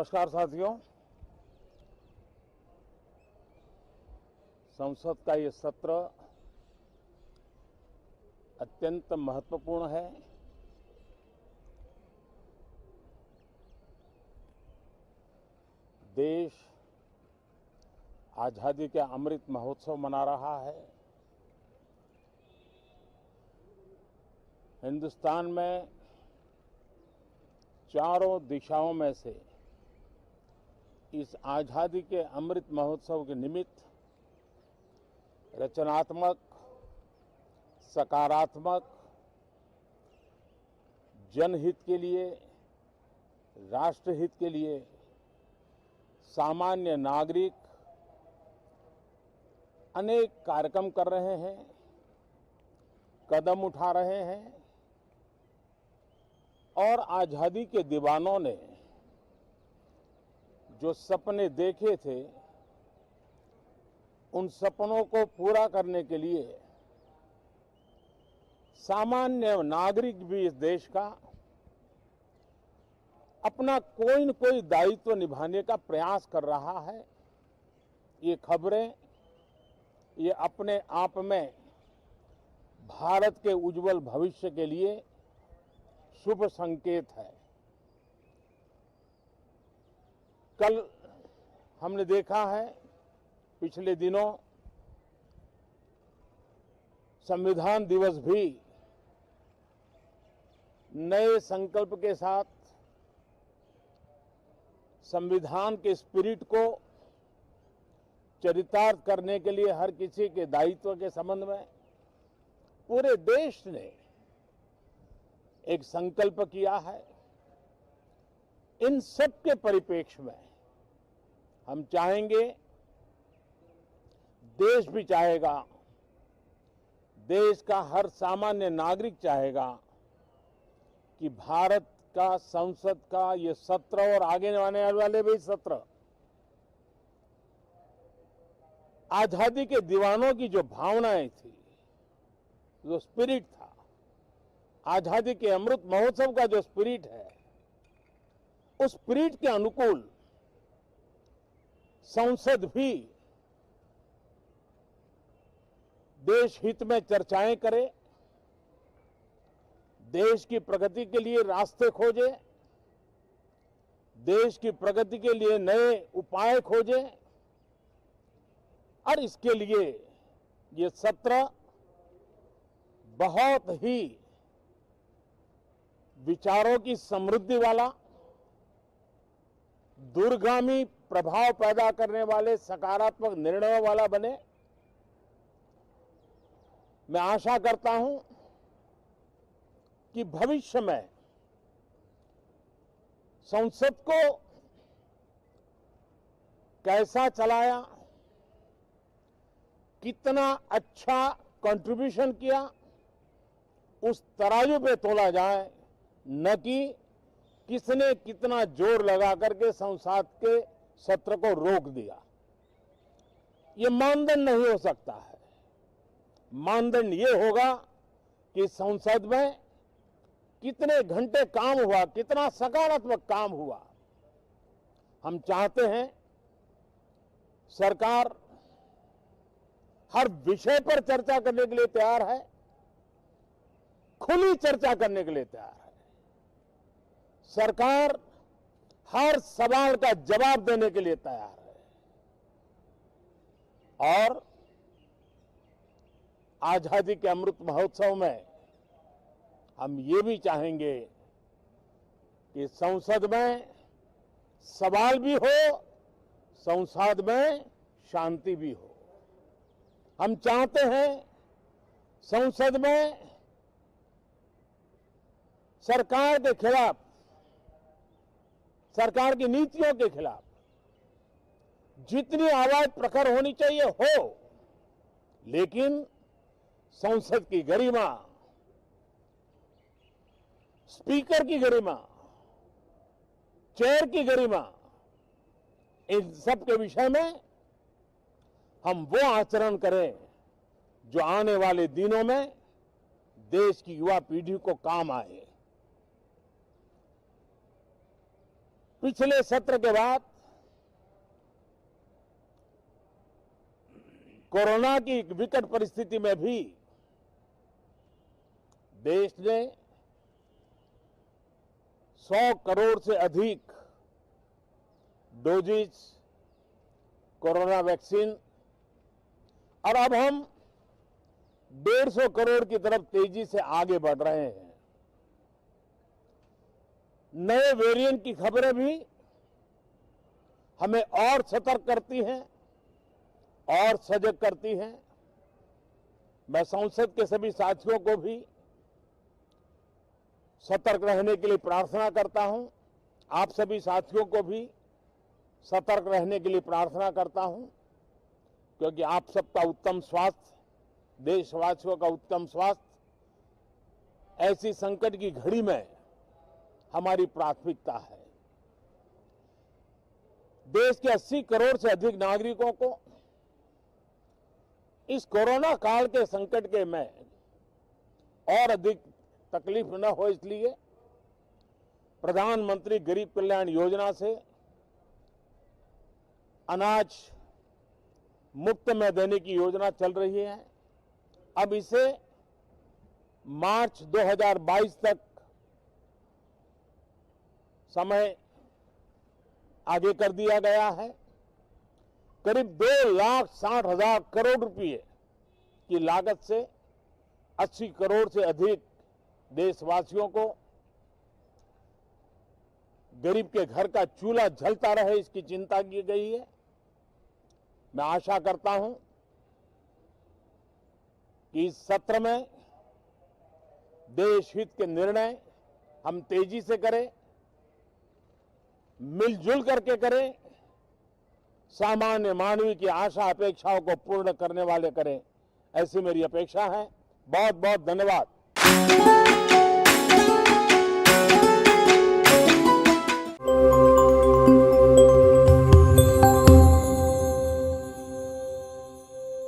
नमस्कार साथियों। संसद का ये सत्र अत्यंत महत्वपूर्ण है। देश आजादी के अमृत महोत्सव मना रहा है। हिंदुस्तान में चारों दिशाओं में से इस आजादी के अमृत महोत्सव के निमित्त रचनात्मक, सकारात्मक, जनहित के लिए, राष्ट्रहित के लिए सामान्य नागरिक अनेक कार्यक्रम कर रहे हैं, कदम उठा रहे हैं और आजादी के दीवानों ने जो सपने देखे थे उन सपनों को पूरा करने के लिए सामान्य नागरिक भी इस देश का अपना कोई न कोई दायित्व निभाने का प्रयास कर रहा है। ये खबरें ये अपने आप में भारत के उज्जवल भविष्य के लिए शुभ संकेत है। कल हमने देखा है, पिछले दिनों संविधान दिवस भी नए संकल्प के साथ संविधान के स्पिरिट को चरितार्थ करने के लिए हर किसी के दायित्व के संबंध में पूरे देश ने एक संकल्प किया है। इन सब के परिप्रेक्ष्य में हम चाहेंगे, देश भी चाहेगा, देश का हर सामान्य नागरिक चाहेगा कि भारत का संसद का ये सत्र और आगे आने वाले भी सत्र आजादी के दीवानों की जो भावनाएं थी, जो स्पिरिट था, आजादी के अमृत महोत्सव का जो स्पिरिट है, उस स्पिरिट के अनुकूल संसद भी देश हित में चर्चाएं करे, देश की प्रगति के लिए रास्ते खोजे, देश की प्रगति के लिए नए उपाय खोजे और इसके लिए ये सत्र बहुत ही विचारों की समृद्धि वाला, दूरगामी प्रभाव पैदा करने वाले सकारात्मक निर्णयों वाला बने। मैं आशा करता हूं कि भविष्य में संसद को कैसा चलाया, कितना अच्छा कंट्रीब्यूशन किया, उस तराजू पे तोला जाए, न कि किसने कितना जोर लगा करके संसद के सत्र को रोक दिया। ये मानदंड नहीं हो सकता है। मानदंड ये होगा कि संसद में कितने घंटे काम हुआ, कितना सकारात्मक काम हुआ। हम चाहते हैं सरकार हर विषय पर चर्चा करने के लिए तैयार है, खुली चर्चा करने के लिए तैयार है। सरकार हर सवाल का जवाब देने के लिए तैयार है और आजादी के अमृत महोत्सव में हम ये भी चाहेंगे कि संसद में सवाल भी हो, संसद में शांति भी हो। हम चाहते हैं संसद में सरकार के खिलाफ, सरकार की नीतियों के खिलाफ जितनी आवाज प्रखर होनी चाहिए हो, लेकिन संसद की गरिमा, स्पीकर की गरिमा, चेयर की गरिमा, इन सब के विषय में हम वो आचरण करें जो आने वाले दिनों में देश की युवा पीढ़ी को काम आए। पिछले सत्र के बाद कोरोना की विकट परिस्थिति में भी देश ने 100 करोड़ से अधिक डोजेज कोरोना वैक्सीन और अब हम 150 करोड़ की तरफ तेजी से आगे बढ़ रहे हैं। नए वेरिएंट की खबरें भी हमें और सतर्क करती हैं और सजग करती हैं। मैं संसद के सभी साथियों को भी सतर्क रहने के लिए प्रार्थना करता हूं। आप सभी साथियों को भी सतर्क रहने के लिए प्रार्थना करता हूं, क्योंकि आप सबका उत्तम स्वास्थ्य, देशवासियों का उत्तम स्वास्थ्य ऐसी संकट की घड़ी में हमारी प्राथमिकता है। देश के 80 करोड़ से अधिक नागरिकों को इस कोरोना काल के संकट के में और अधिक तकलीफ न हो, इसलिए प्रधानमंत्री गरीब कल्याण योजना से अनाज मुफ्त में देने की योजना चल रही है। अब इसे मार्च 2022 तक समय आगे कर दिया गया है। करीब 2,60,000 करोड़ रुपए की लागत से 80 करोड़ से अधिक देशवासियों को गरीब के घर का चूल्हा जलता रहे, इसकी चिंता की गई है। मैं आशा करता हूं कि इस सत्र में देश हित के निर्णय हम तेजी से करें, मिलजुल करके करें, सामान्य मानवीय की आशा अपेक्षाओं को पूर्ण करने वाले करें, ऐसी मेरी अपेक्षा है। बहुत बहुत धन्यवाद।